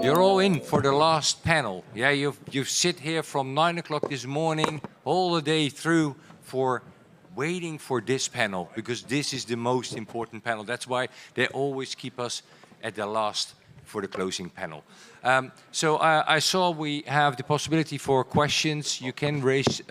You're all in for the last panel. Yeah, you've sit here from 9 o'clock this morning, all the day through for waiting for this panel, because this is the most important panel. That's why they always keep us at the last for the closing panel. So I saw we have the possibility for questions. You can raise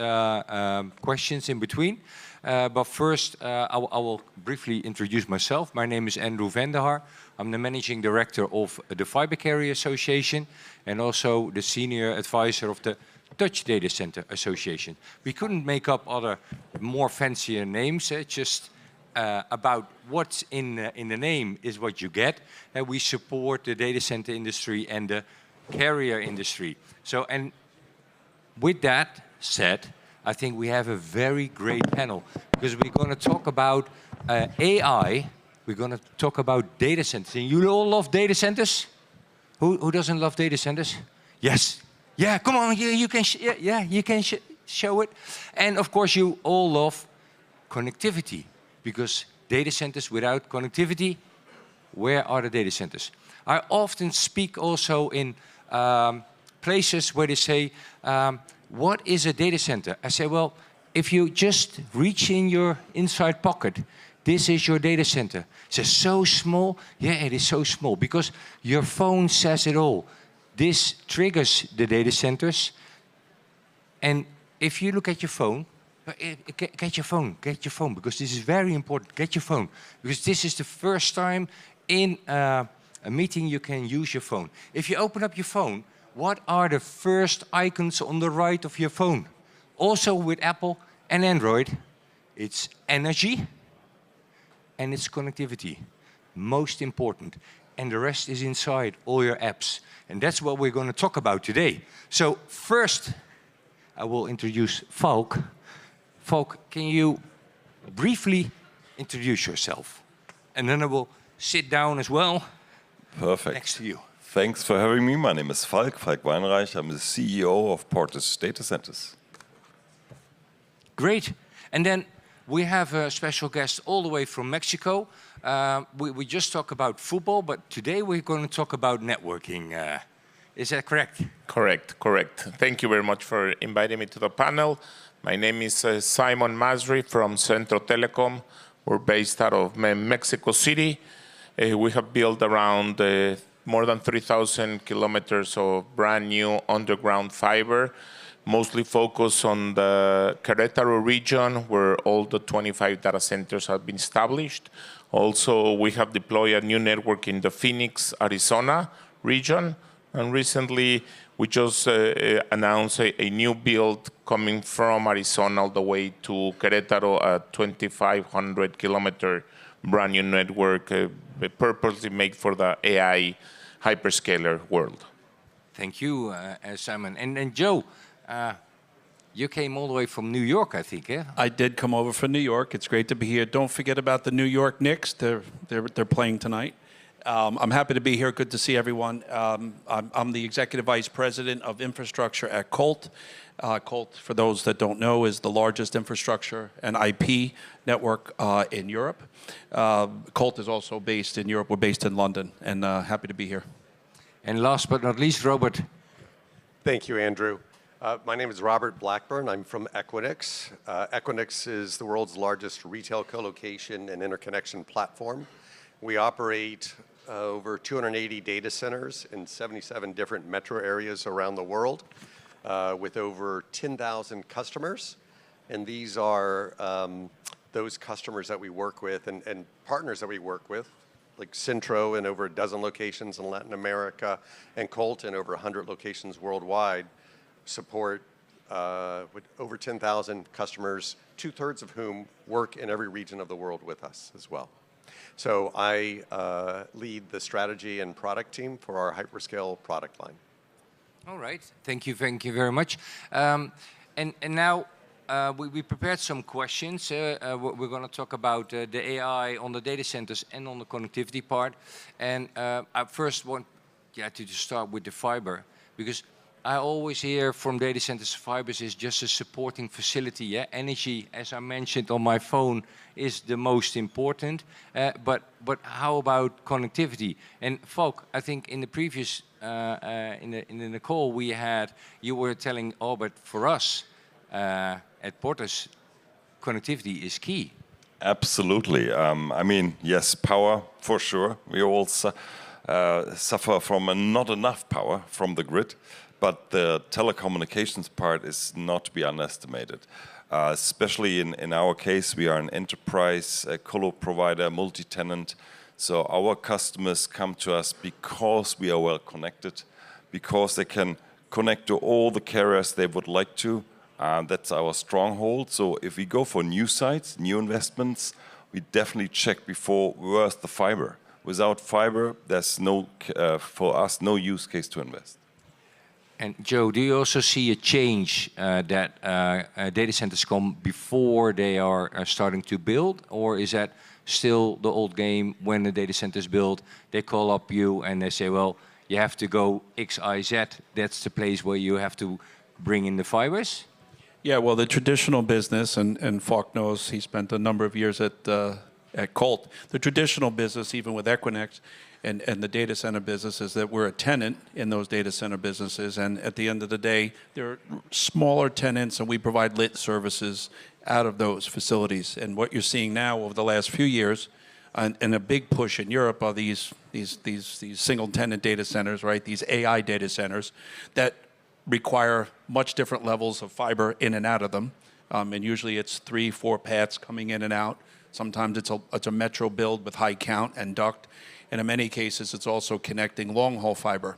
questions in between. But first, I will briefly introduce myself. My name is Andrew van der Haar. I'm the Managing Director of the Fiber Carrier Association and also the Senior Advisor of the Dutch Data Center Association. We couldn't make up other more fancier names, just about what's in the name is what you get. We support the data center industry and the carrier industry. So, and with that said, I think we have a very great panel because we're going to talk about AI. We're going to talk about data centers. And you all love data centers? Who doesn't love data centers? Yes. Yeah, come on, you can, you can show it. And of course, you all love connectivity, because data centers without connectivity, where are the data centers? I often speak also in places where they say, what is a data center? I say, well, if you just reach in your inside pocket, this is your data center. It's so small. Yeah, it is so small because your phone says it all. This triggers the data centers. And if you look at your phone, get your phone, because this is very important. Get your phone, because this is the first time in a meeting you can use your phone. If you open up your phone, what are the first icons on the right of your phone? Also with Apple and Android, it's energy and it's connectivity. Most important. And the rest is inside all your apps. And that's what we're going to talk about today. So first, I will introduce Falk. Falk, can you briefly introduce yourself? And then I will sit down as well. Perfect. Next to you. Thanks for having me. My name is Falk Weinreich. I'm the CEO of Portis Data Centers. Great. And then we have a special guest all the way from Mexico. We just talked about football, but today we're going to talk about networking. Is that correct? Correct, correct. Thank you very much for inviting me to the panel. My name is Simon Masri from Centro Telecom. We're based out of Mexico City. We have built around more than 3,000 kilometers of brand new underground fiber, mostly focused on the Querétaro region, where all the 25 data centers have been established. Also, we have deployed a new network in the Phoenix, Arizona region. And recently, we just announced a new build coming from Arizona all the way to Querétaro, a 2,500 kilometer brand new network purposely made for the AI hyperscaler world. Thank you, Simon. And Joe, you came all the way from New York, I think, yeah? I did come over from New York. It's great to be here. Don't forget about the New York Knicks. They're playing tonight. I'm happy to be here. Good to see everyone. I'm the Executive Vice President of Infrastructure at Colt. Colt, for those that don't know, is the largest infrastructure and IP network in Europe. Colt is also based in Europe. We're based in London, and happy to be here. And last but not least, Robert. Thank you, Andrew. My name is Robert Blackburn. I'm from Equinix. Equinix is the world's largest retail co-location and interconnection platform. We operate over 280 data centers in 77 different metro areas around the world with over 10,000 customers. And these are those customers that we work with and partners that we work with, like Centro in over a dozen locations in Latin America and Colt in over 100 locations worldwide, support with over 10,000 customers, 2/3 of whom work in every region of the world with us as well. So I lead the strategy and product team for our hyperscale product line. All right, thank you very much. And now we prepared some questions. We're going to talk about the AI on the data centers and on the connectivity part. And I first want to start with the fiber, because I always hear from data centers, fibers is just a supporting facility. Yeah, energy, as I mentioned on my phone, is the most important. But how about connectivity? And Falk, I think in the previous in the call we had, you were telling, oh, but for us at Portus, connectivity is key. Absolutely. I mean, yes, power for sure. We all suffer from not enough power from the grid, but the telecommunications part is not to be underestimated. Especially in our case, we are an enterprise colo provider, multi-tenant. So our customers come to us because we are well connected, because they can connect to all the carriers they would like to. That's our stronghold. So if we go for new sites, new investments, we definitely check before where's the fiber. Without fiber, there's no, for us, no use case to invest. And Joe, do you also see a change that data centers come before they are starting to build? Or is that still the old game? When the data center is built, they call up you and they say, well, you have to go X, Y, Z. That's the place where you have to bring in the fibers? Yeah, well, the traditional business, and Falk knows he spent a number of years at Colt. The traditional business, even with Equinix and the data center business, is that we're a tenant in those data center businesses. And at the end of the day, they're smaller tenants, and we provide lit services out of those facilities. And what you're seeing now over the last few years, and a big push in Europe, are these single tenant data centers, right? These AI data centers that require much different levels of fiber in and out of them. And usually it's 3-4 paths coming in and out. Sometimes it's a metro build with high count and duct. And in many cases, it's also connecting long-haul fiber.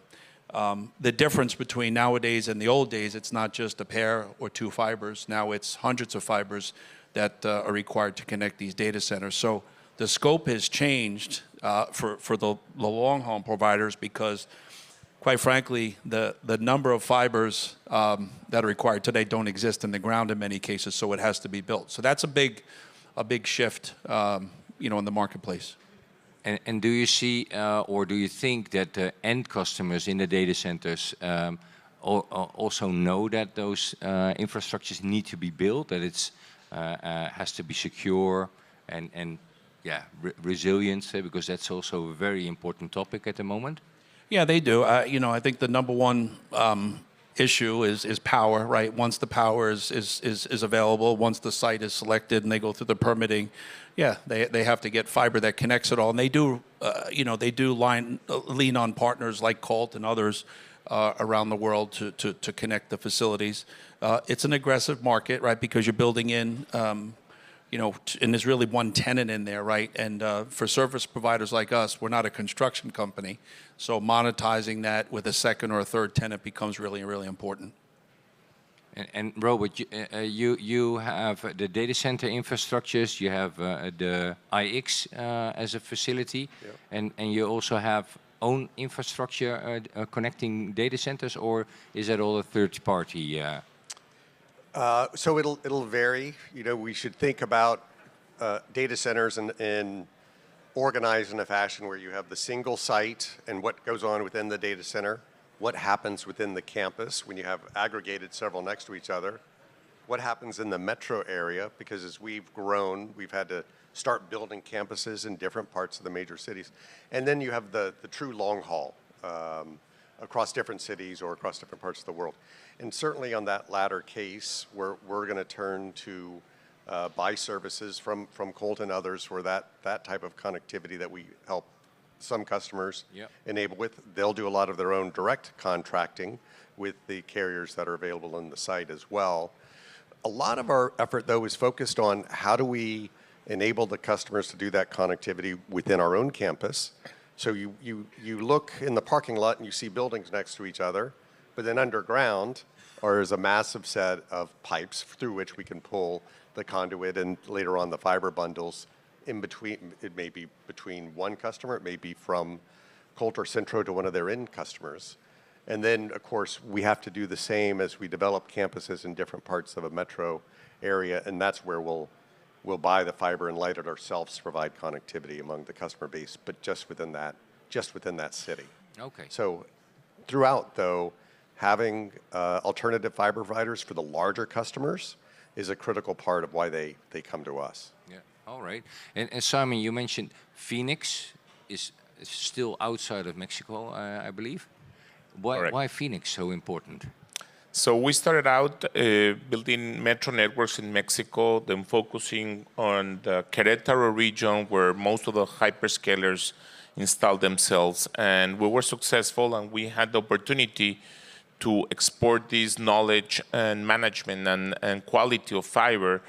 The difference between nowadays and the old days, it's not just a pair or two fibers. Now it's hundreds of fibers that are required to connect these data centers. So the scope has changed for the long-haul providers because, quite frankly, the number of fibers that are required today don't exist in the ground in many cases, so it has to be built. So that's a big shift, in the marketplace. And do you see, or do you think that the end customers in the data centers also know that those infrastructures need to be built, that it's has to be secure and resilient, because that's also a very important topic at the moment? Yeah, they do. I think the number one issue is power, right? Once the power is available, once the site is selected and they go through the permitting, they have to get fiber that connects it all. And they do, lean on partners like Colt and others around the world to connect the facilities. It's an aggressive market, right? Because you're building in, and there's really one tenant in there, right? And for service providers like us, we're not a construction company, so monetizing that with a second or a third tenant becomes really, really important. And Robert, you have the data center infrastructures, you have the IX as a facility, and you also have own infrastructure connecting data centers, or is that all a third party? So it'll vary. We should think about data centers and organized in a fashion where you have the single site and what goes on within the data center, what happens within the campus when you have aggregated several next to each other, what happens in the metro area, because as we've grown, we've had to start building campuses in different parts of the major cities. And then you have the true long haul across different cities or across different parts of the world. And certainly on that latter case, we're going to turn to buy services from Colt and others for that type of connectivity that we help some customers enable with. They'll do a lot of their own direct contracting with the carriers that are available on the site as well. A lot of our effort, though, is focused on how do we enable the customers to do that connectivity within our own campus. So you look in the parking lot and you see buildings next to each other, but then underground is a massive set of pipes through which we can pull the conduit and later on the fiber bundles in between. It may be between one customer, it may be from Colt or Centro to one of their end customers. And then, of course, we have to do the same as we develop campuses in different parts of a metro area, and that's where we'll buy the fiber and light it ourselves to provide connectivity among the customer base, but just within that city. Okay. So throughout, though, having alternative fiber providers for the larger customers is a critical part of why they come to us. Yeah, all right. And Simon, you mentioned Phoenix is still outside of Mexico, I believe. Correct. Why Phoenix so important? So we started out building metro networks in Mexico, then focusing on the Querétaro region where most of the hyperscalers installed themselves. And we were successful, and we had the opportunity to export this knowledge and management and quality of fiber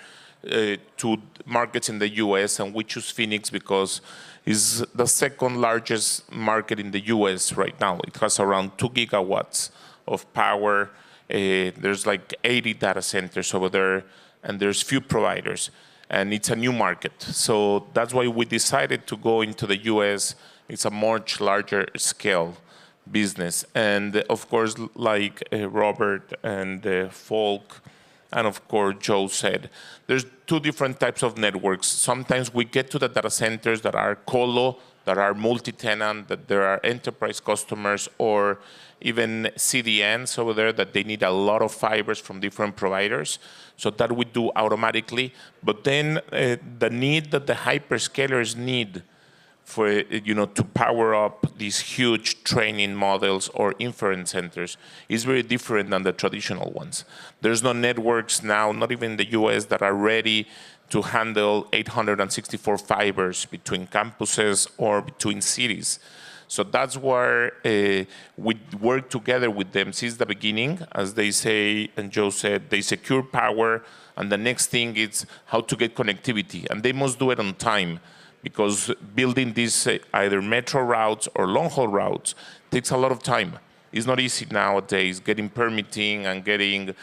to markets in the US. And we choose Phoenix because it's the second largest market in the US right now. It has around 2 gigawatts of power. There's like 80 data centers over there, and there's few providers, and it's a new market. So that's why we decided to go into the US. It's a much larger scale business. And of course, like Robert and Folk, and of course, Joe said, there's 2 different types of networks. Sometimes we get to the data centers that are colo, that are multi-tenant, that there are enterprise customers, or even CDNs over there that they need a lot of fibers from different providers. So that we do automatically. But then the need that the hyperscalers need for to power up these huge training models or inference centers is very different than the traditional ones. There's no networks now, not even in the US, that are ready to handle 864 fibers between campuses or between cities. So that's where we work together with them since the beginning. As they say, and Joe said, they secure power, and the next thing is how to get connectivity. And they must do it on time, because building these either metro routes or long-haul routes takes a lot of time. It's not easy nowadays getting permitting and getting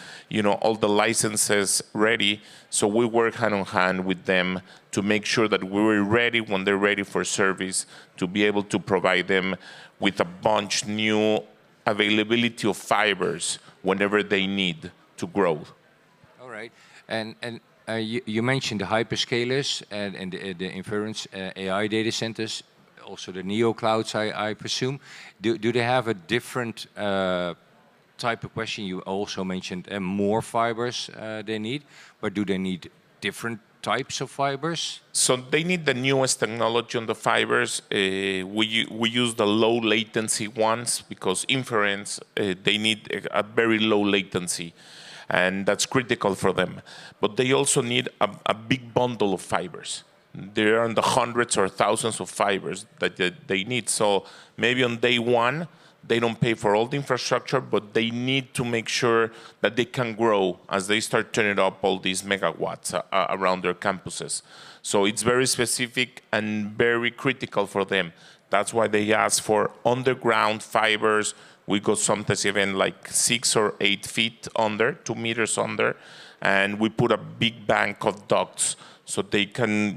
all the licenses ready. So we work hand in hand with them to make sure that we're ready when they're ready for service, to be able to provide them with a bunch new availability of fibers whenever they need to grow. All right. And you mentioned the hyperscalers and the inference AI data centers, also the neo clouds, I presume. Do they have a different type of question? You also mentioned more fibers they need, but do they need different types of fibers? So they need the newest technology on the fibers. We use the low latency ones because inference, they need a very low latency, and that's critical for them. But they also need a big bundle of fibers. There are the hundreds or thousands of fibers that they need. So maybe on day one, they don't pay for all the infrastructure, but they need to make sure that they can grow as they start turning up all these megawatts around their campuses. So it's very specific and very critical for them. That's why they ask for underground fibers. We go sometimes even like 6 or 8 feet under, 2 meters under, and we put a big bank of ducts so they can,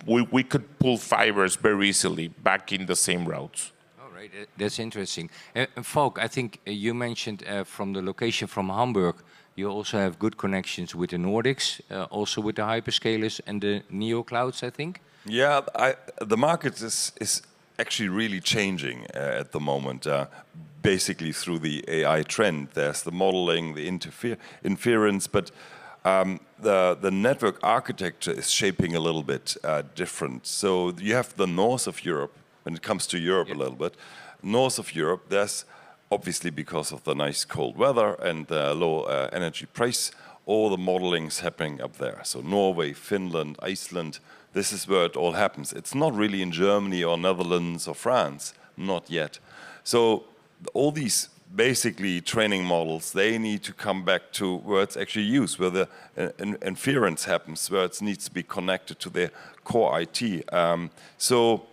we could pull fibers very easily back in the same routes. All right, that's interesting. And Falk, I think you mentioned from the location from Hamburg, you also have good connections with the Nordics, also with the hyperscalers and the neo clouds, I think? Yeah, the market is actually really changing at the moment. Basically through the AI trend. There's the modeling, the inference, but the network architecture is shaping a little bit different. So you have the north of Europe, when it comes to Europe a little bit, north of Europe, there's obviously because of the nice cold weather and the low energy price, all the modeling is happening up there. So Norway, Finland, Iceland, this is where it all happens. It's not really in Germany or Netherlands or France, not yet. So all these basically training models, they need to come back to where it's actually used, where the inference happens, where it needs to be connected to their core IT. So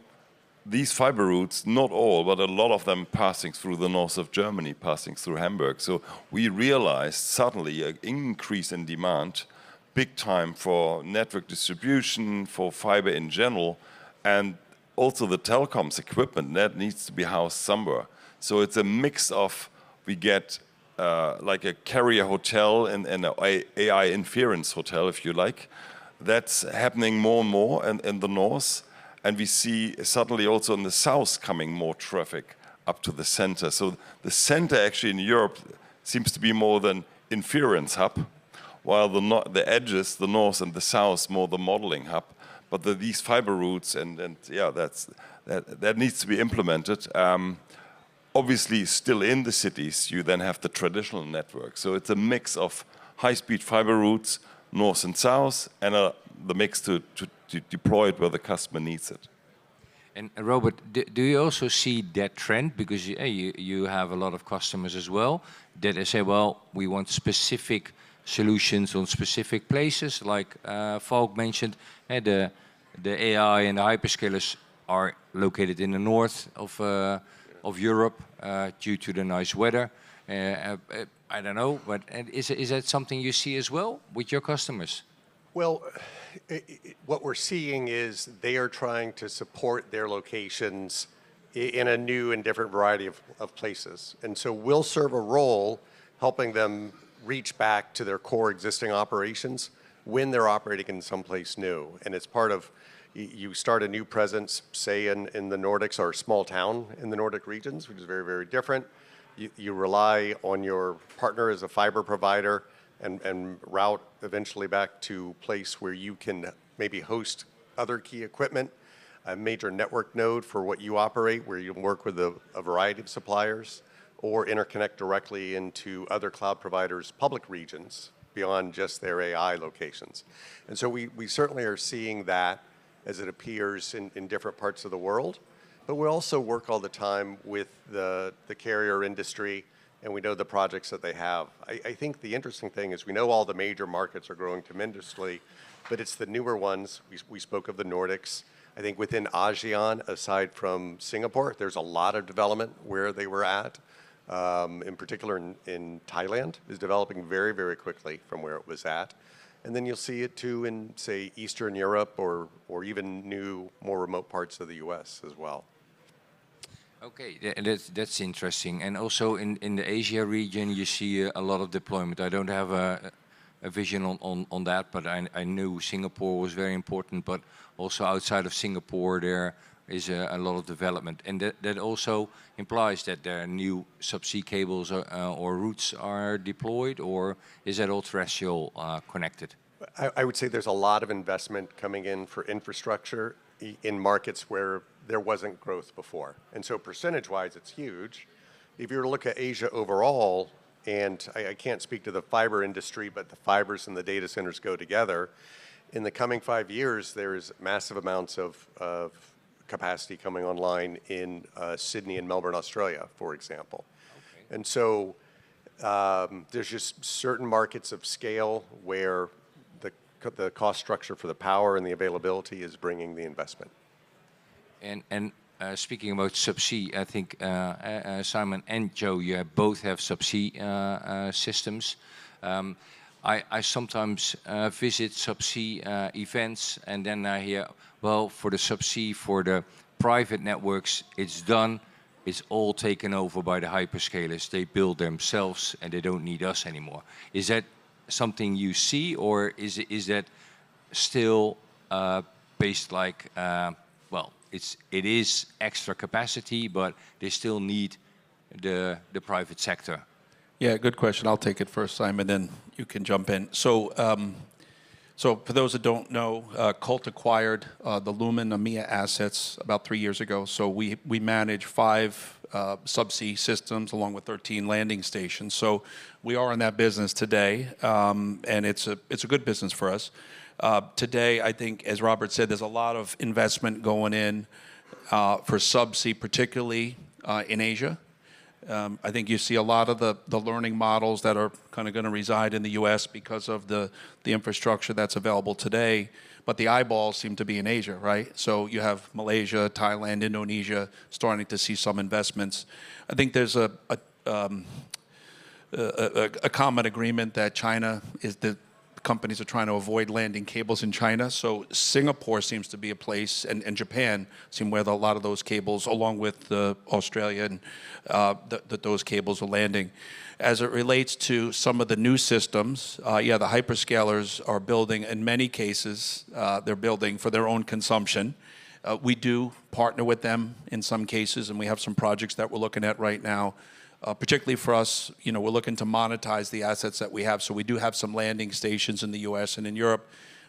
these fiber routes, not all, but a lot of them passing through the north of Germany, passing through Hamburg. So we realized suddenly an increase in demand, big time for network distribution, for fiber in general, and also the telecoms equipment that needs to be housed somewhere. So it's a mix of, we get like a carrier hotel and an AI inference hotel, if you like. That's happening more and more in the north. And we see suddenly also in the south coming more traffic up to the center. So the center actually in Europe seems to be more than inference hub, while the edges, the north and the south, more the modeling hub. But these fiber routes, and yeah, that needs to be implemented. Obviously, still in the cities, you then have the traditional network. So it's a mix of high-speed fiber routes, north and south, and the mix to deploy it where the customer needs it. And Robert, do you also see that trend? Because you have a lot of customers as well that they say, well, we want specific solutions on specific places. Like Falk mentioned, the AI and the hyperscalers are located in the north of Europe due to the nice weather. I don't know, but is that something you see as well with your customers? Well, what we're seeing is they are trying to support their locations in a new and different variety of places. And so we'll serve a role helping them reach back to their core existing operations when they're operating in someplace new. And it's part of, you start a new presence, say in the Nordics or a small town in the Nordic regions, which is very, very different. You rely on your partner as a fiber provider and route eventually back to a place where you can maybe host other key equipment, a major network node for what you operate, where you work with a variety of suppliers, or interconnect directly into other cloud providers' public regions beyond just their AI locations. And so we certainly are seeing that as it appears in different parts of the world. But we also work all the time with the carrier industry, and we know the projects that they have. I think the interesting thing is we know all the major markets are growing tremendously, but it's the newer ones. We spoke of the Nordics. I think within ASEAN, aside from Singapore, there's a lot of development where they were at. In particular in Thailand, is developing very, very quickly from where it was at. And then you'll see it too in, say, Eastern Europe or even new, more remote parts of the US as well. Okay, that's interesting. And also in the Asia region, you see a lot of deployment. I don't have a vision on that, but I knew Singapore was very important, but also outside of Singapore there is a lot of development. And that also implies that there are new subsea cables or routes are deployed, or is that all terrestrial connected? I would say there's a lot of investment coming in for infrastructure in markets where there wasn't growth before. And so percentage-wise, it's huge. If you were to look at Asia overall, and I can't speak to the fiber industry, but the fibers and the data centers go together, in the coming 5 years, there's massive amounts of capacity coming online in Sydney and Melbourne, Australia, for example. Okay. And so there's just certain markets of scale where the cost structure for the power and the availability is bringing the investment. And speaking about subsea, I think Simon and Joe, you both have subsea systems. I sometimes visit subsea events, and then I hear, well, for the subsea, for the private networks, it's done. It's all taken over by the hyperscalers. They build themselves, and they don't need us anymore. Is that something you see, or is that still based like, well, it is extra capacity, but they still need the private sector? Yeah, good question. I'll take it first, Simon, then you can jump in. So for those that don't know, Colt acquired the Lumen EMEA assets about 3 years ago. So we manage 5 subsea systems along with 13 landing stations. So we are in that business today, and it's a good business for us. Today, I think, as Robert said, there's a lot of investment going in for subsea, particularly in Asia. I think you see a lot of the learning models that are kind of going to reside in the U.S. because of the infrastructure that's available today. But the eyeballs seem to be in Asia, right? So you have Malaysia, Thailand, Indonesia starting to see some investments. I think there's a common agreement that China is the companies are trying to avoid landing cables in China. So Singapore seems to be a place, and Japan seem where a lot of those cables, along with Australia, and those cables are landing. As it relates to some of the new systems, yeah, the hyperscalers are building, in many cases, they're building for their own consumption. We do partner with them in some cases, and we have some projects that we're looking at right now particularly for us, we're looking to monetize the assets that we have. So we do have some landing stations in the U.S. and in Europe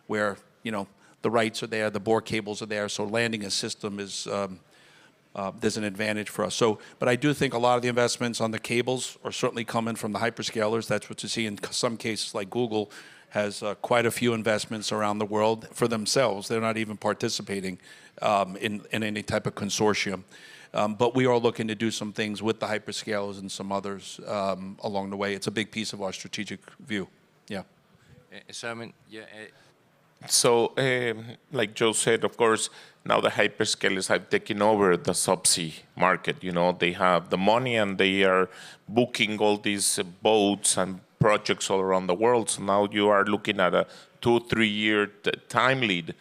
where, the rights are there, the bore cables are there. So landing a system is, there's an advantage for us. So, but I do think a lot of the investments on the cables are certainly coming from the hyperscalers. That's what you see in some cases, like Google has quite a few investments around the world for themselves. They're not even participating in any type of consortium. But we are looking to do some things with the hyperscalers and some others along the way. It's a big piece of our strategic view. Yeah. Simon, yeah. So, like Joe said, of course, now the hyperscalers have taken over the subsea market. They have the money and they are booking all these boats and projects all around the world. So now you are looking at a 2-3 year time lead,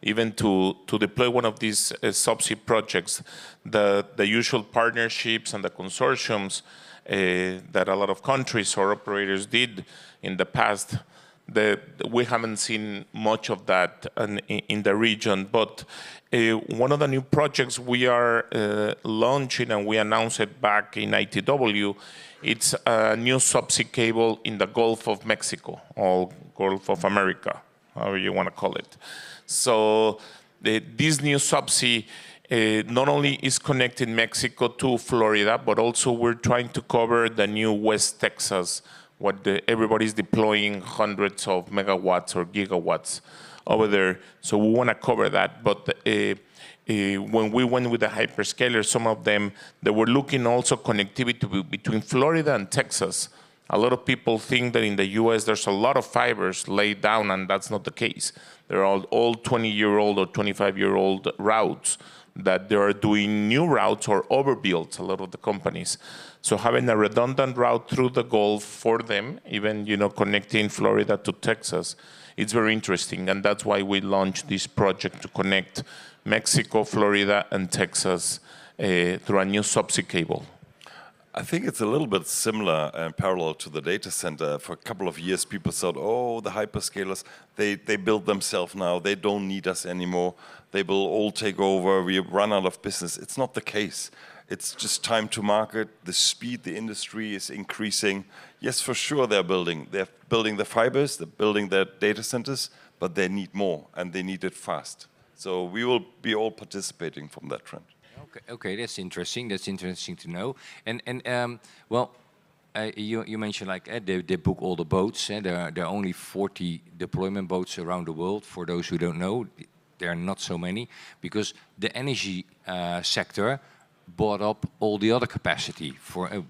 even to deploy one of these subsea projects. The usual partnerships and the consortiums that a lot of countries or operators did in the past, we haven't seen much of that in the region. But one of the new projects we are launching, and we announced it back in ITW, it's a new subsea cable in the Gulf of Mexico, or Gulf of America, however you want to call it. So this new subsea not only is connecting Mexico to Florida, but also we're trying to cover the new West Texas, everybody's deploying hundreds of megawatts or gigawatts over there. So we want to cover that. But when we went with the hyperscalers, some of them, they were looking also connectivity between Florida and Texas. A lot of people think that in the US there's a lot of fibers laid down, and that's not the case. They're all 20-year-old or 25-year-old routes that they are doing new routes or overbuilt, a lot of the companies. So having a redundant route through the Gulf for them, even connecting Florida to Texas, it's very interesting. And that's why we launched this project to connect Mexico, Florida, and Texas through a new subsea cable. I think it's a little bit similar and parallel to the data center. For a couple of years, people thought, oh, the hyperscalers, they build themselves now. They don't need us anymore. They will all take over. We run out of business. It's not the case. It's just time to market. The speed the industry is increasing. Yes, for sure they're building. They're building the fibers, they're building their data centers, but they need more, and they need it fast. So we will be all participating from that trend. Okay, that's interesting. That's interesting to know. And you mentioned like they book all the boats. There are only 40 deployment boats around the world. For those who don't know, there are not so many because the energy sector bought up all the other capacity.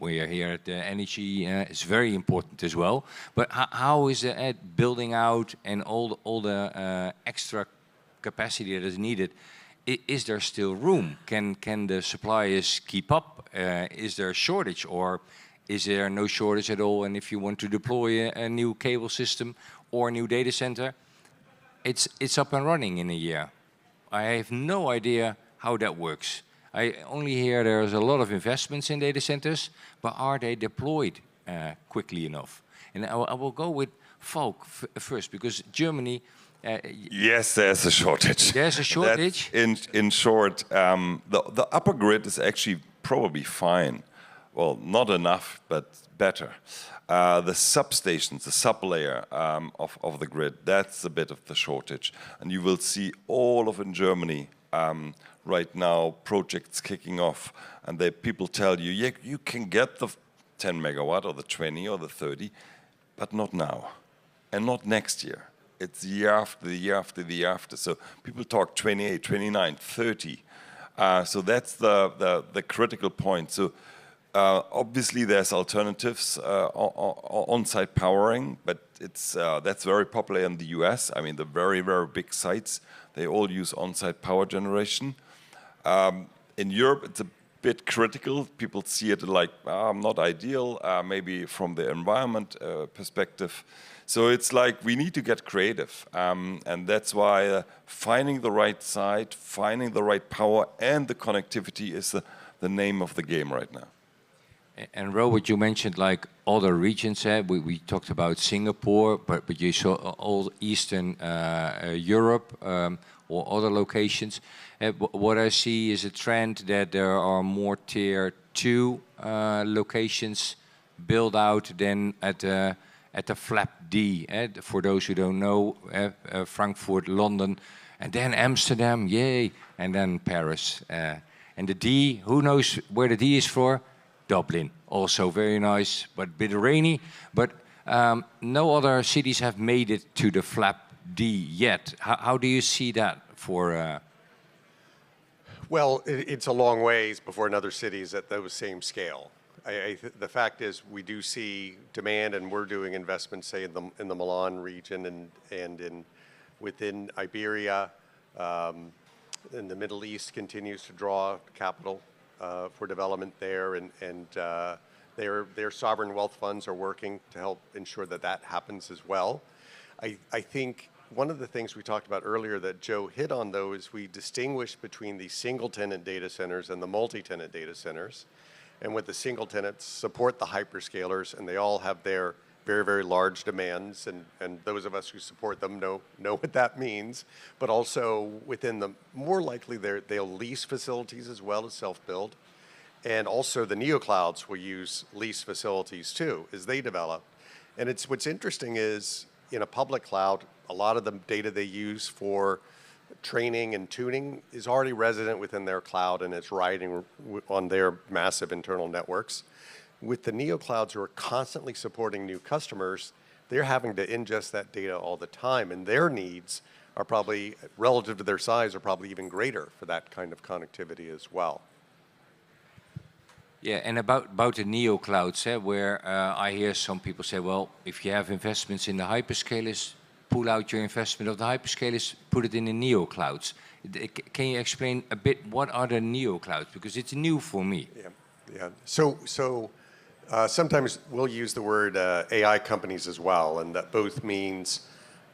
We are here at the energy. It's very important as well. But how is it building out and all the extra capacity that is needed? Is there still room? Can the suppliers keep up? Is there a shortage, or is there no shortage at all? And if you want to deploy a new cable system or a new data center, it's up and running in a year. I have no idea how that works. I only hear there's a lot of investments in data centers, but are they deployed quickly enough? And I will go with Falk first, because Germany. Yes, there's a shortage. There's a shortage? In short, the upper grid is actually probably fine. Well, not enough, but better. The substations, the sublayer of the grid, that's a bit of the shortage. And you will see all of in Germany right now projects kicking off. And people tell you, yeah, you can get the 10 megawatt or the 20 or the 30, but not now. And not next year. It's the year after, the year after, the year after. So people talk 28, 29, 30. So that's the critical point. So obviously there's alternatives, on-site powering, but that's very popular in the US. I mean, the very, very big sites, they all use on-site power generation. In Europe, it's a bit critical. People see it like not ideal, maybe from the environment perspective. So it's like we need to get creative, and that's why finding the right site, finding the right power, and the connectivity is the name of the game right now. And Robert, you mentioned like other regions. We talked about Singapore, but you saw all Eastern Europe. or other locations. What I see is a trend that there are more tier 2 locations built out than at the flap D. For those who don't know, Frankfurt, London, and then Amsterdam, yay, and then Paris. And the D, who knows where the D is for? Dublin, also very nice, but a bit rainy. But no other cities have made it to the flap D yet. How do you see that for? Well, it's a long ways before another city is at those same scale. The fact is, we do see demand, and we're doing investments, say in the Milan region and within Iberia. In the Middle East continues to draw capital for development there, and their sovereign wealth funds are working to help ensure that that happens as well. I think one of the things we talked about earlier that Joe hit on, though, is we distinguish between the single-tenant data centers and the multi-tenant data centers. And with the single tenants, support the hyperscalers, and they all have their very, very large demands, and those of us who support them know what that means. But also within the, more likely they'll lease facilities as well as self-build. And also the neoclouds will use lease facilities too as they develop. And what's interesting is in a public cloud, a lot of the data they use for training and tuning is already resident within their cloud, and it's riding on their massive internal networks. With the neoclouds who are constantly supporting new customers, they're having to ingest that data all the time, and their needs are probably, relative to their size, are probably even greater for that kind of connectivity as well. Yeah, and about the neoclouds, where I hear some people say, well, if you have investments in the hyperscalers, pull out your investment of the hyperscalers, put it in the neoclouds. Can you explain a bit what are the neoclouds? Because it's new for me. Yeah. So sometimes we'll use the word AI companies as well, and that both means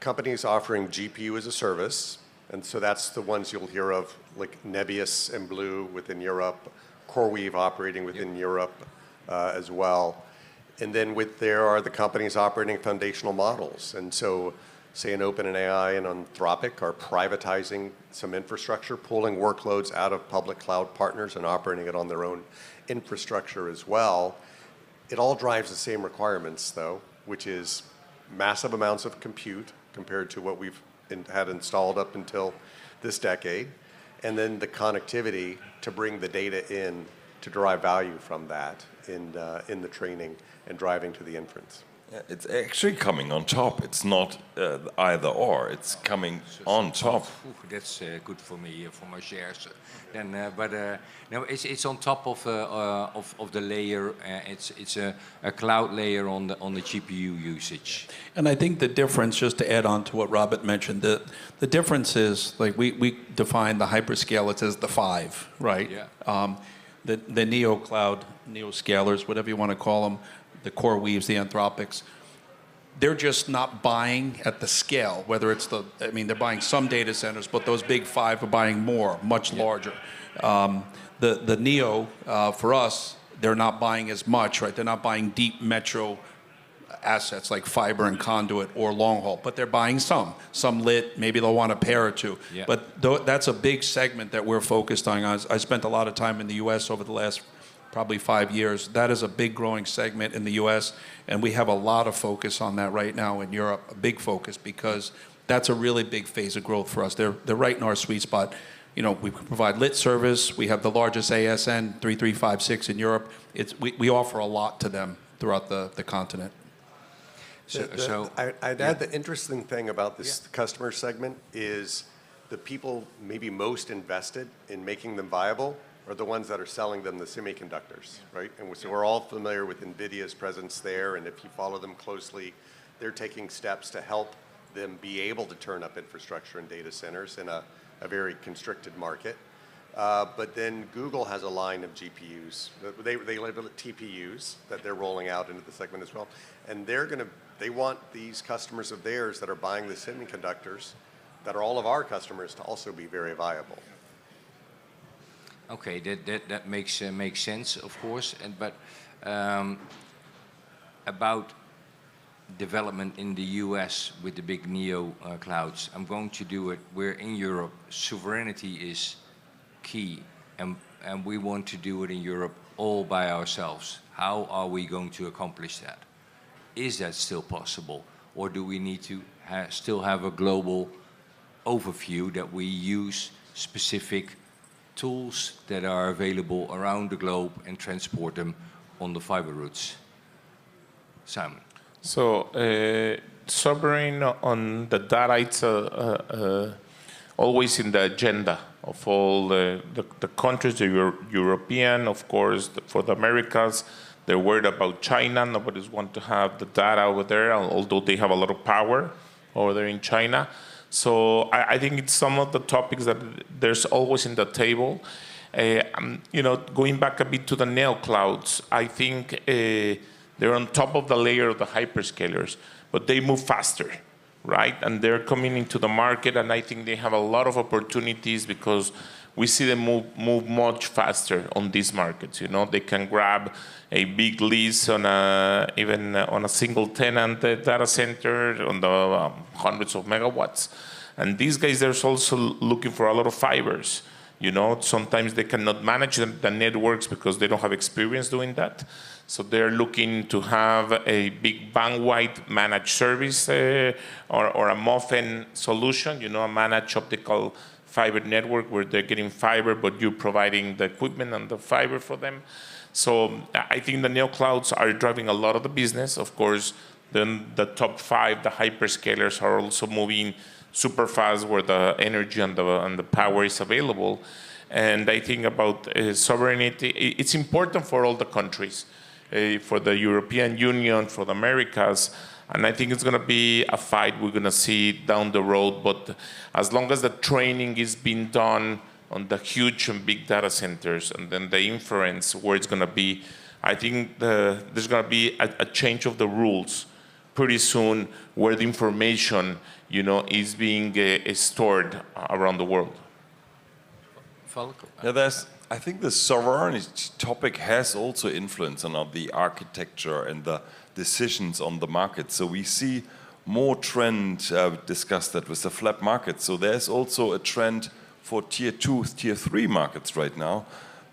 companies offering GPU as a service, and so that's the ones you'll hear of, like Nebius and Blue within Europe, CoreWeave operating within Europe as well. And then there are the companies operating foundational models, and so say an OpenAI and Anthropic are privatizing some infrastructure, pulling workloads out of public cloud partners and operating it on their own infrastructure as well. It all drives the same requirements, though, which is massive amounts of compute compared to what we've had installed up until this decade, and then the connectivity to bring the data in to derive value from that in the training and driving to the inference. Yeah, it's actually coming on top. It's not either or. It's coming on top. That's good for me, for my shares. Then, no, it's on top of the layer. It's a cloud layer on the GPU usage. And I think the difference, just to add on to what Robert mentioned, the difference is, like we define the hyperscalers as the 5, right? Yeah. The neoscalers, whatever you want to call them, the CoreWeaves, the Anthropics, they're just not buying at the scale, whether it's they're buying some data centers, but those big 5 are buying more, much larger. The Neo, for us, they're not buying as much, right? They're not buying deep metro assets like fiber and conduit or long haul, but they're buying some lit, maybe they'll want a pair or two. Yeah. But that's a big segment that we're focused on. I spent a lot of time in the US over the last probably 5 years. That is a big growing segment in the US, and we have a lot of focus on that right now in Europe, a big focus, because that's a really big phase of growth for us. They're right in our sweet spot. You know, we provide lit service. We have the largest ASN 3356 in Europe. We offer a lot to them throughout the continent. I'd add the interesting thing about this customer segment is the people maybe most invested in making them viable are the ones that are selling them the semiconductors, right? And so we're all familiar with NVIDIA's presence there, and if you follow them closely, they're taking steps to help them be able to turn up infrastructure and data centers in a very constricted market. But then Google has a line of GPUs. They label it TPUs that they're rolling out into the segment as well. And they want these customers of theirs that are buying the semiconductors, that are all of our customers, to also be very viable. Okay, that makes sense, of course. But about development in the US with the big neo clouds. I'm going to do it. We're in Europe. Sovereignty is key, and we want to do it in Europe all by ourselves. How are we going to accomplish that? Is that still possible? Or do we need to still have a global overview that we use specific tools that are available around the globe and transport them on the fiber routes? Simon. So, sovereign on the data, it's always in the agenda of all the countries, the European, of course, for the Americas. They're worried about China. Nobody's want to have the data over there, although they have a lot of power over there in China. So I think it's some of the topics that there's always in the table. You know, going back a bit to the neo clouds, I think they're on top of the layer of the hyperscalers, but they move faster, right? And they're coming into the market, and I think they have a lot of opportunities because we see them move much faster on these markets. You know, they can grab a big lease on even on a single tenant data center on the hundreds of megawatts. And these guys, they're also looking for a lot of fibers. You know, sometimes they cannot manage the networks because they don't have experience doing that. So they're looking to have a big band-wide managed service or a MOFN solution, you know, a managed optical fiber network where they're getting fiber, but you're providing the equipment and the fiber for them. So I think the neoclouds are driving a lot of the business. Of course, then the top 5, the hyperscalers, are also moving super fast where the energy and the power is available. And I think about sovereignty, it's important for all the countries, for the European Union, for the Americas. And I think it's going to be a fight we're going to see down the road. But as long as the training is being done on the huge and big data centers and then the inference where it's going to be, I think there's going to be a change of the rules pretty soon where the information, you know, is being stored around the world. Yeah, I think the sovereignty topic has also influence on the architecture and the decisions on the market. So we see more trend, discussed that with the flap market. So there's also a trend for tier 2, tier 3 markets right now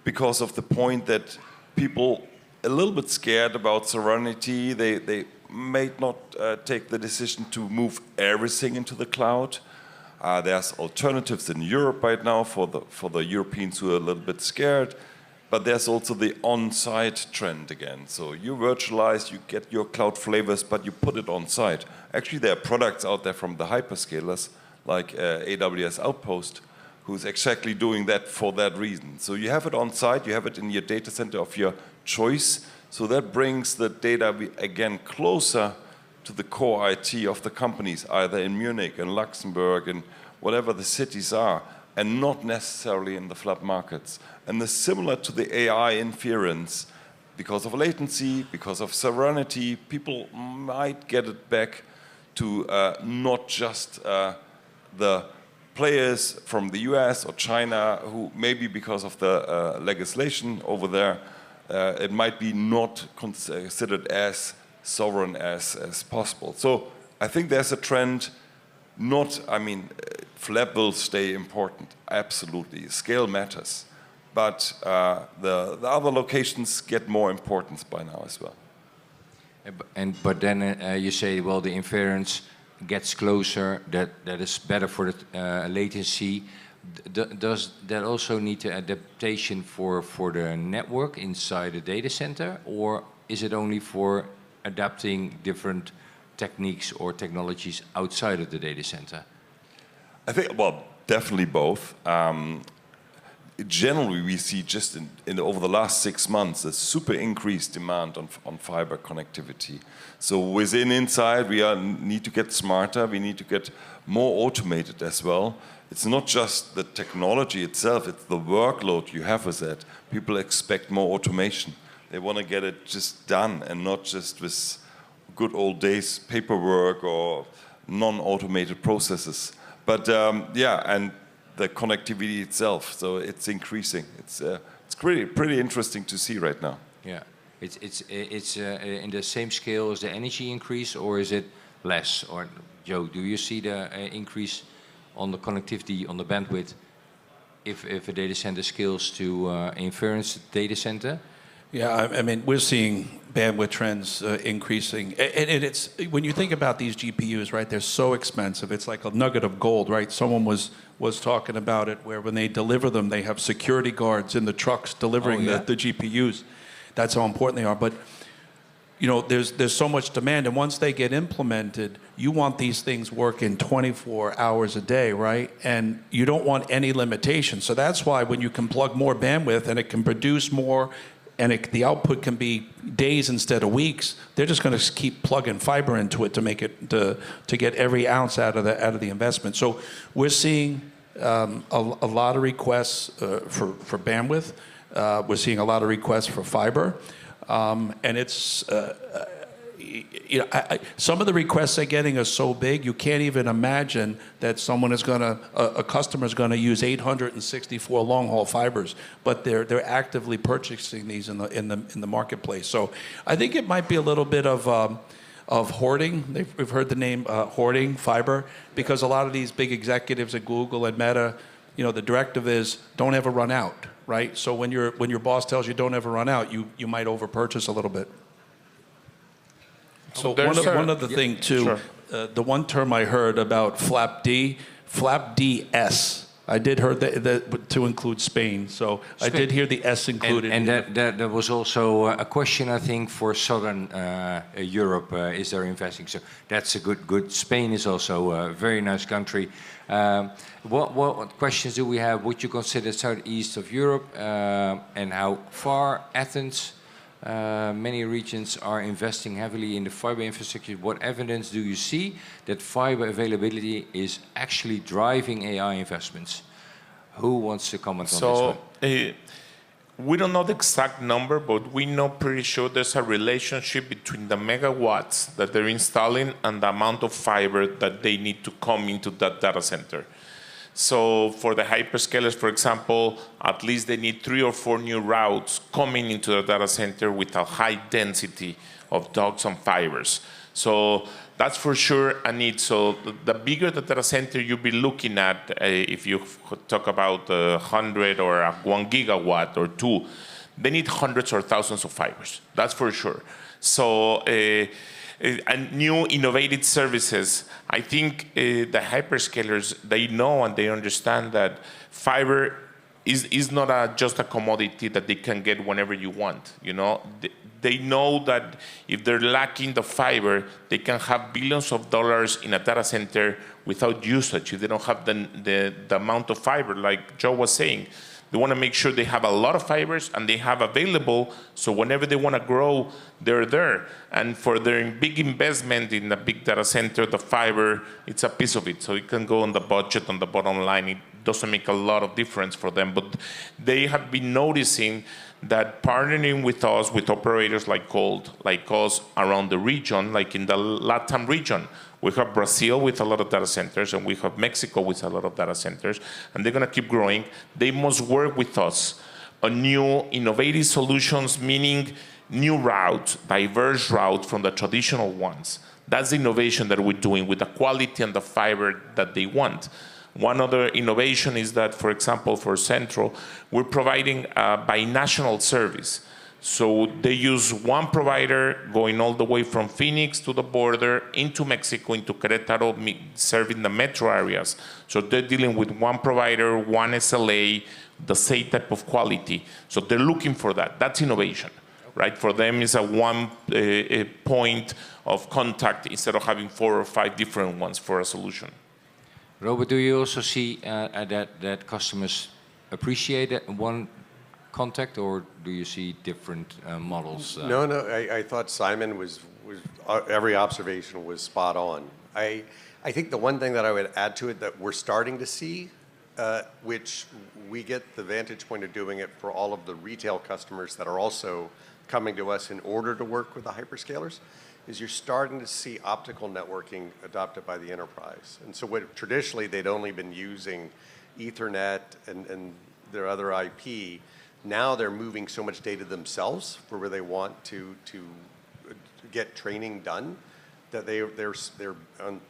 because of the point that people a little bit scared about sovereignty. They may not take the decision to move everything into the cloud. There's alternatives in Europe right now for the Europeans who are a little bit scared. But there's also the on-site trend again. So you virtualize, you get your cloud flavors, but you put it on-site. Actually, there are products out there from the hyperscalers, like AWS Outpost, who's exactly doing that for that reason. So you have it on-site, you have it in your data center of your choice. So that brings the data, again, closer to the core IT of the companies, either in Munich and Luxembourg and whatever the cities are, and not necessarily in the flap markets. And similar to the AI inference, because of latency, because of sovereignty, people might get it back to not just the players from the US or China who maybe because of the legislation over there, it might be not considered as sovereign as possible. So I think there's a trend, flap will stay important, absolutely. Scale matters. But the other locations get more importance by now as well. But then you say, well, the inference gets closer, that is better for the latency. Does that also need an adaptation for the network inside the data center, or is it only for adapting different techniques or technologies outside of the data center? I think, well, definitely both. Generally, we see just over the last 6 months a super increased demand on fiber connectivity. So within inside, we need to get smarter. We need to get more automated as well. It's not just the technology itself, it's the workload you have with that. People expect more automation. They want to get it just done and not just with good old days paperwork or non-automated processes. But and the connectivity itself, so it's increasing. It's pretty interesting to see right now. Yeah. it's in the same scale as the energy increase, or is it less? Or Joe, do you see the increase on the connectivity, on the bandwidth, if a data center scales to inference data center? Yeah, I mean, we're seeing bandwidth trends increasing. And it's, when you think about these GPUs, right, they're so expensive. It's like a nugget of gold, right? Someone was talking about it where when they deliver them, they have security guards in the trucks delivering the GPUs. That's how important they are. But, you know, there's so much demand, and once they get implemented, you want these things working 24 hours a day, right? And you don't want any limitations. So that's why when you can plug more bandwidth and it can produce more, and the output can be days instead of weeks, they're just going to keep plugging fiber into it to make it to get every ounce out of the investment. So we're seeing a lot of requests for bandwidth. We're seeing a lot of requests for fiber, and it's you know, some of the requests they're getting are so big you can't even imagine that someone is going to a customer is going to use 864 long haul fibers, but they're actively purchasing these in the marketplace. So I think it might be a little bit of hoarding. We've heard the name hoarding fiber, because a lot of these big executives at Google and Meta, you know, the directive is don't ever run out, right? So when your boss tells you don't ever run out, you might over purchase a little bit. So one other thing too, Sure. The one term I heard about FlapD, FlapDS. I did heard that to include Spain. So I did hear the S included. And that was also a question, I think, for Southern Europe. Is there investing? So that's a good. Spain is also a very nice country. What questions do we have? Would you consider southeast of Europe, and how far Athens? Many regions are investing heavily in the fiber infrastructure. What evidence do you see that fiber availability is actually driving AI investments? Who wants to comment on this one? We don't know the exact number, but we know pretty sure there's a relationship between the megawatts that they're installing and the amount of fiber that they need to come into that data center. So for the hyperscalers, for example, at least they need 3 or 4 new routes coming into the data center with a high density of ducts and fibers. So that's for sure a need. So the bigger the data center you'll be looking at, if you talk about 100 or 1 gigawatt or 2, they need hundreds or thousands of fibers. That's for sure. So and new innovative services. I think the hyperscalers, they know and they understand that fiber is not just a commodity that they can get whenever you want. You know, they know that if they're lacking the fiber, they can have billions of dollars in a data center without usage if they don't have the amount of fiber, like Joe was saying. They want to make sure they have a lot of fibers and they have available, so whenever they want to grow, they're there. And for their big investment in a big data center, the fiber, it's a piece of it. So it can go on the budget, on the bottom line. It doesn't make a lot of difference for them. But they have been noticing that partnering with us, with operators like Gold, like us around the region, like in the LATAM region, we have Brazil with a lot of data centers, and we have Mexico with a lot of data centers, and they're going to keep growing. They must work with us on new innovative solutions, meaning new routes, diverse routes from the traditional ones. That's the innovation that we're doing with the quality and the fiber that they want. One other innovation is that, for example, for Central, we're providing a binational service. So they use one provider going all the way from Phoenix to the border into Mexico, into Querétaro, serving the metro areas. So they're dealing with one provider, one SLA, the same type of quality. So they're looking for that. That's innovation, right? For them, it's a point of contact instead of having 4 or 5 different ones for a solution. Robert, do you also see that customers appreciate that one contact, or do you see different models? No, I thought Simon was every observation was spot on. I think the one thing that I would add to it that we're starting to see, which we get the vantage point of doing it for all of the retail customers that are also coming to us in order to work with the hyperscalers, is you're starting to see optical networking adopted by the enterprise. And so what traditionally they'd only been using Ethernet and their other IP, Now they're moving so much data themselves for where they want to get training done that they're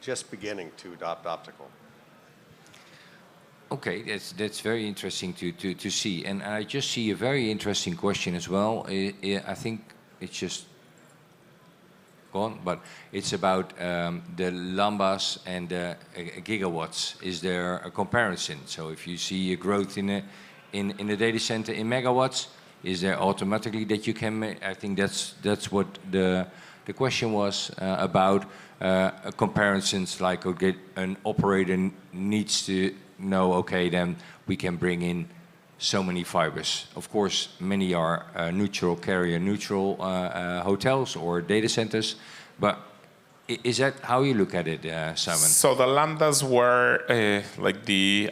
just beginning to adopt optical. Okay, that's very interesting to see. And I just see a very interesting question as well. I think it's just gone, but it's about the lambdas and the gigawatts. Is there a comparison? So if you see a growth in the data center in megawatts, is there automatically that you can make? I think that's what the question was about. Comparisons like an operator needs to know, okay, then we can bring in so many fibers. Of course, many are neutral, carrier neutral hotels or data centers, but is that how you look at it, Simon? So the lambdas were like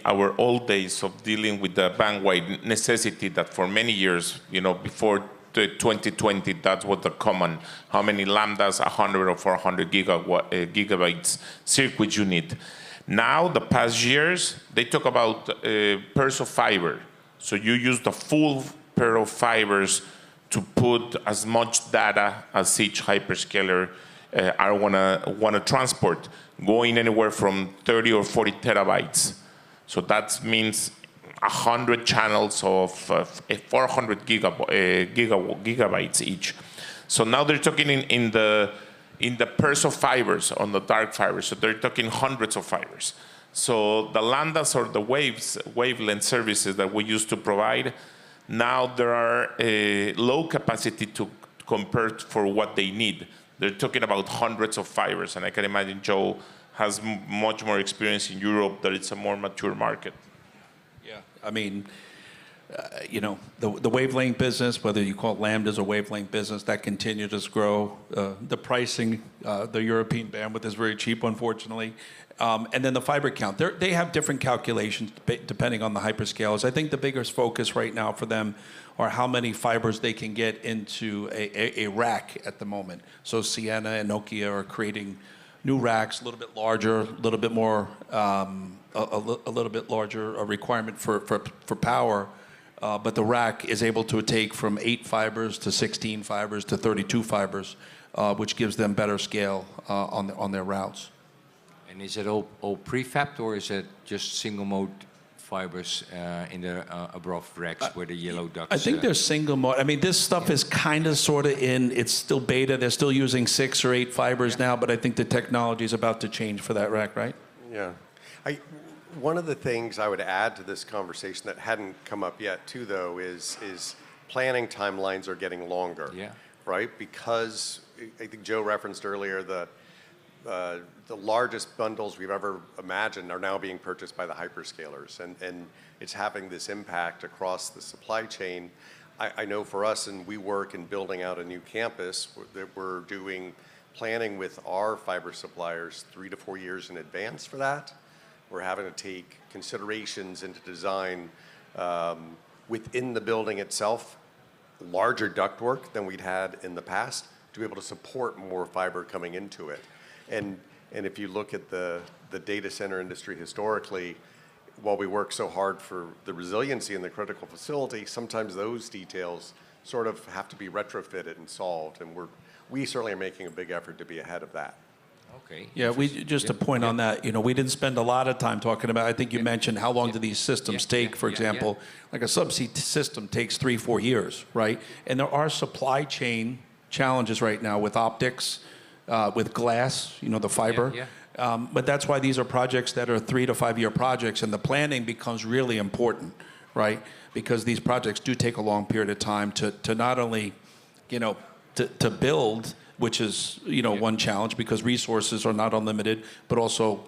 our old days of dealing with the bandwidth necessity that for many years, before 2020, that was the common. How many lambdas, 100 or 400 gigabytes circuit you need. Now, the past years, they talk about pairs of fiber. So you use the full pair of fibers to put as much data as each hyperscaler want to transport, going anywhere from 30 or 40 terabytes. So that means 100 channels of 400 gigabytes each. So now they're talking in the pairs of fibers on the dark fibers. So they're talking hundreds of fibers. So the lambdas or the wavelength services that we used to provide, now there are a low capacity to compare for what they need. They're talking about hundreds of fibers, and I can imagine Joe has much more experience in Europe, that it's a more mature market. Yeah, I mean, the wavelength business, whether you call it lambdas or wavelength business, that continues to grow. The pricing, the European bandwidth is very cheap, unfortunately. And then the fiber count. They have different calculations depending on the hyperscalers. I think the biggest focus right now for them are how many fibers they can get into a rack at the moment. So Ciena and Nokia are creating new racks, a little bit larger, a little bit more, a little bit larger requirement for power. But the rack is able to take from 8 fibers to 16 fibers to 32 fibers, which gives them better scale on their routes. And is it all prefabbed, or is it just single mode fibers in the above racks where the yellow ducts? I think they're single mode. I mean, this stuff is kind of sort of it's still beta. They're still using 6 or 8 fibers now, but I think the technology is about to change for that rack, right? Yeah. One of the things I would add to this conversation that hadn't come up yet, too, though, is planning timelines are getting longer. Yeah. Right? Because I think Joe referenced earlier the largest bundles we've ever imagined are now being purchased by the hyperscalers, and it's having this impact across the supply chain. I know for us, and we work in building out a new campus that we're doing planning with our fiber suppliers 3 to 4 years in advance for that. We're having to take considerations into design within the building itself, larger ductwork than we'd had in the past to be able to support more fiber coming into it. And if you look at the data center industry historically, while we work so hard for the resiliency in the critical facility, sometimes those details sort of have to be retrofitted and solved. And we certainly are making a big effort to be ahead of that. Okay. Yeah, just a point on that. We didn't spend a lot of time talking about. I think you mentioned how long do these systems take? For example, like a subsea system takes 3-4 years, right? And there are supply chain challenges right now with optics, with glass, the fiber. But that's why these are projects that are 3 to 5 year projects, and the planning becomes really important, right? Because these projects do take a long period of time to not only, to build, which is one challenge because resources are not unlimited, but also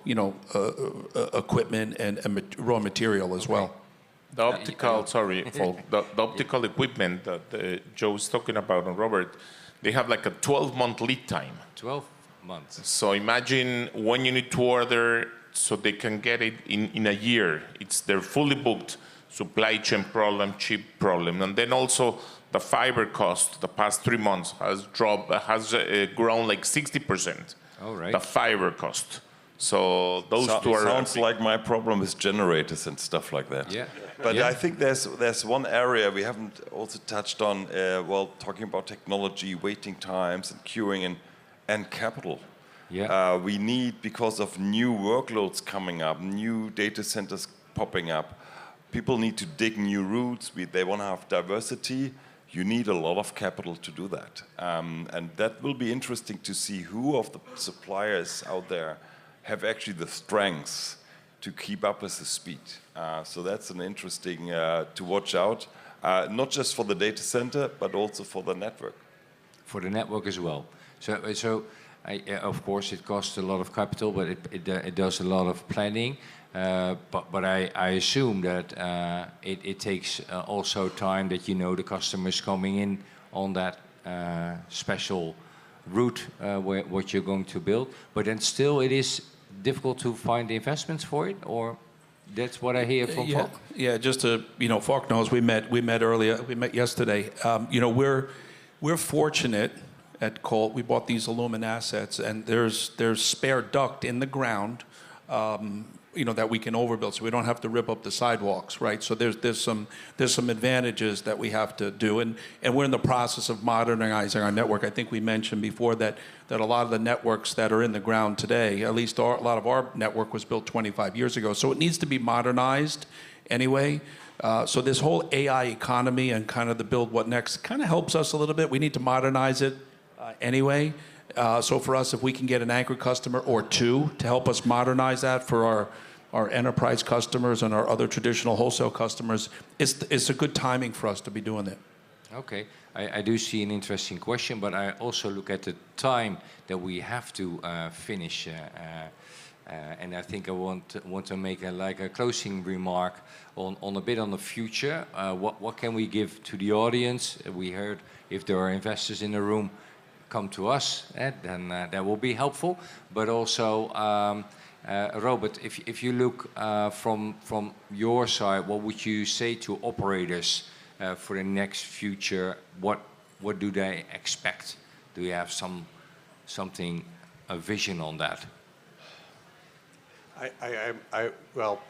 equipment and raw material as well. The optical, the optical equipment that Joe is talking about and Robert, they have like a 12-month lead time. 12 months. So imagine when you need to order so they can get it in a year. They're fully booked. Supply chain problem, chip problem, and then also the fiber cost the past 3 months has grown like 60%. All right. The fiber cost. So those two are. Sounds like my problem is generators and stuff like that. Yeah. But Yeah. I think there's one area we haven't also touched on while talking about technology, waiting times, and queuing, and capital. Yeah. We need, because of new workloads coming up, new data centers popping up, people need to dig new routes. They want to have diversity. You need a lot of capital to do that. And that will be interesting to see who of the suppliers out there have actually the strengths to keep up with the speed. So that's an interesting to watch out, not just for the data center, but also for the network. For the network as well. So of course, it costs a lot of capital, but it does a lot of planning. But I assume that it takes also time that you know the customers coming in on that special route what you're going to build. But then still, it is difficult to find the investments for it, or that's what I hear from Yeah, Falk? yeah. Just to, Falk knows we met earlier. We met yesterday. We're fortunate at Colt. We bought these aluminum assets, and there's spare duct in the ground, that we can overbuild, so we don't have to rip up the sidewalks, right? So there's some advantages that we have to do, and we're in the process of modernizing our network. I think we mentioned before that a lot of the networks that are in the ground today, at least a lot of our network was built 25 years ago, so it needs to be modernized anyway. So this whole AI economy and kind of the build what next kind of helps us a little bit. We need to modernize it anyway. So for us, if we can get an anchor customer or two to help us modernize that for our enterprise customers and our other traditional wholesale customers, it's a good timing for us to be doing it. Okay, I do see an interesting question, but I also look at the time that we have to finish, and I think I want to make a closing remark on a bit on the future. What can we give to the audience? We heard if there are investors in the room, come to us, then that will be helpful. But also, Robert, if you look from your side, what would you say to operators for the next future? What do they expect? Do you have a vision on that? Well,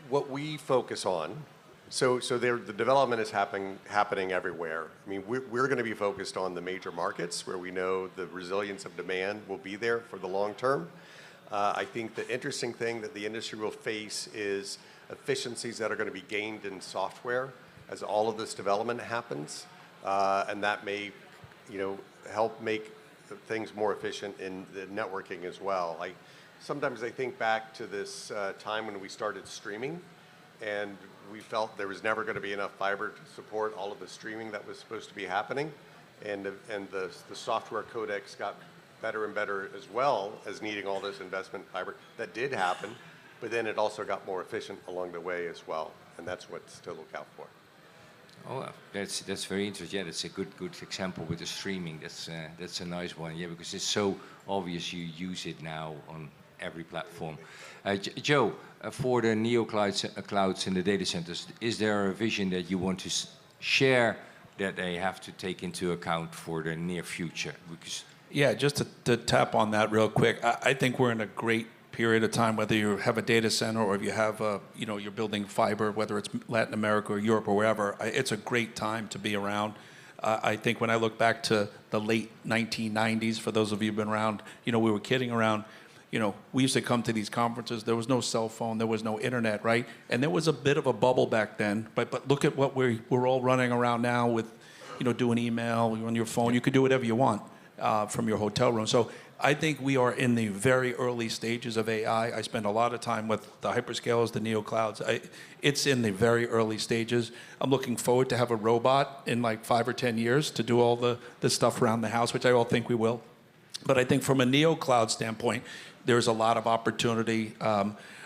what we focus on. So the development is happening everywhere. I mean, we're going to be focused on the major markets where we know the resilience of demand will be there for the long term. I think the interesting thing that the industry will face is efficiencies that are going to be gained in software as all of this development happens, and that may, help make things more efficient in the networking as well. Sometimes I think back to this time when we started streaming, and we felt there was never going to be enough fiber to support all of the streaming that was supposed to be happening, and the software codecs got better and better as well as needing all this investment in fiber. That did happen, but then it also got more efficient along the way as well, and that's what's to look out for. Oh, that's very interesting. Yeah, that's a good example with the streaming. That's a nice one. Yeah, because it's so obvious you use it now on every platform. Joe, for the clouds in the data centers, is there a vision that you want to share that they have to take into account for the near future? Because yeah, just to tap on that real quick, I think we're in a great period of time, whether you have a data center or if you have you're building fiber, whether it's Latin America or Europe or wherever. It's a great time to be around. I think when I look back to the late 1990s, for those of you who've been around, we were kidding around. We used to come to these conferences. There was no cell phone. There was no internet, right? And there was a bit of a bubble back then. But look at what we're all running around now with, doing email on your phone. You could do whatever you want from your hotel room. So I think we are in the very early stages of AI. I spend a lot of time with the hyperscalers, the neoclouds. It's in the very early stages. I'm looking forward to have a robot in like 5 or 10 years to do all the stuff around the house, which I all think we will. But I think from a neocloud standpoint, there's a lot of opportunity.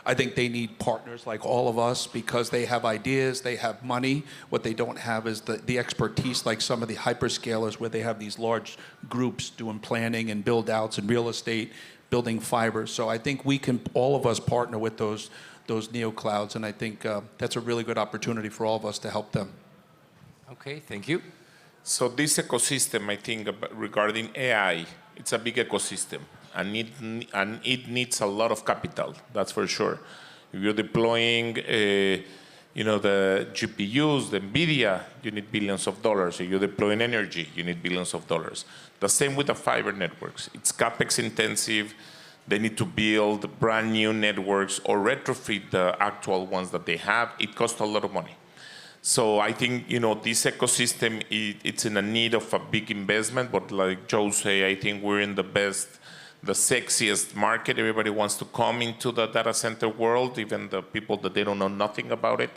I think they need partners like all of us because they have ideas, they have money. What they don't have is the expertise like some of the hyperscalers where they have these large groups doing planning and build outs and real estate, building fiber. So I think we can, all of us, partner with those neoclouds, and I think that's a really good opportunity for all of us to help them. okay, thank you. So this ecosystem, I think, regarding AI, it's a big ecosystem, and it needs a lot of capital, that's for sure. If you're deploying the GPUs, the NVIDIA, you need billions of dollars. If you're deploying energy, you need billions of dollars. The same with the fiber networks. It's CapEx intensive. They need to build brand new networks or retrofit the actual ones that they have. It costs a lot of money. So I think, this ecosystem, it's in a need of a big investment, but like Joe say, I think we're in the sexiest market. Everybody wants to come into the data center world, even the people that they don't know nothing about it.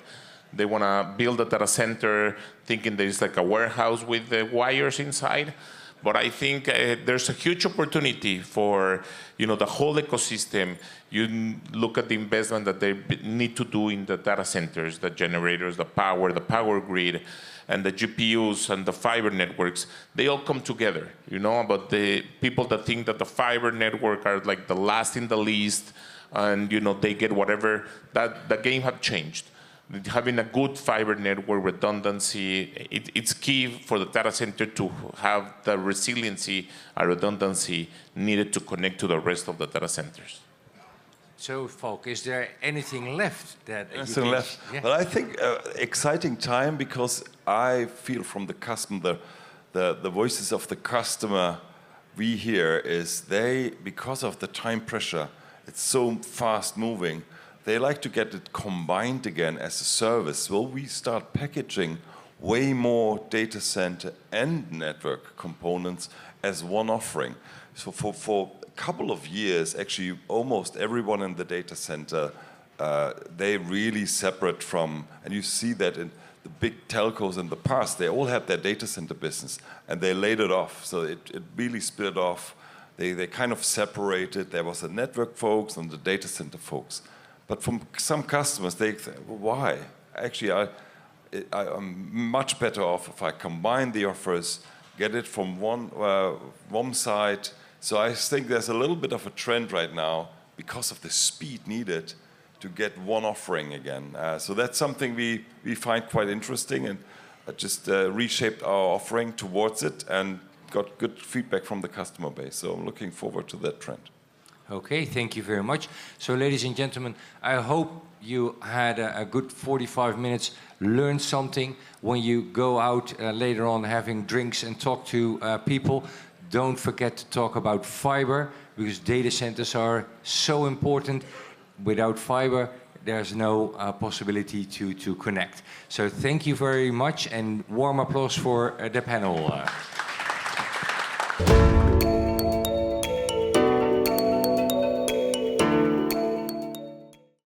They want to build a data center thinking there's like a warehouse with the wires inside. But I think there's a huge opportunity for the whole ecosystem. You look at the investment that they need to do in the data centers, the generators, the power grid, and the GPUs and the fiber networks. They all come together, but the people that think that the fiber network are like the last in the list and they get whatever, that the game have changed. Having a good fiber network redundancy, it's key for the data center to have the resiliency and redundancy needed to connect to the rest of the data centers. So, Falk, is there anything left that Anything left? Yeah. Well, I think exciting time, because I feel from the customer, the voices of the customer we hear is because of the time pressure, it's so fast moving, they like to get it combined again as a service. Will we start packaging way more data center and network components as one offering? So for a couple of years, actually, almost everyone in the data center, they really separate from, and you see that in the big telcos in the past, they all had their data center business, and they laid it off. So it really split off. They kind of separated. There was the network folks and the data center folks. But from some customers, they say, well, why? Actually, I'm much better off if I combine the offers, get it from one side. So I think there's a little bit of a trend right now, because of the speed needed, to get one offering again. So that's something we find quite interesting, and just reshaped our offering towards it and got good feedback from the customer base. So I'm looking forward to that trend. Okay, thank you very much. So, ladies and gentlemen, I hope you had a good 45 minutes, learned something. When you go out later on having drinks and talk to people, don't forget to talk about fiber, because data centers are so important. Without fiber, there's no possibility to connect. So thank you very much, and warm applause for the panel.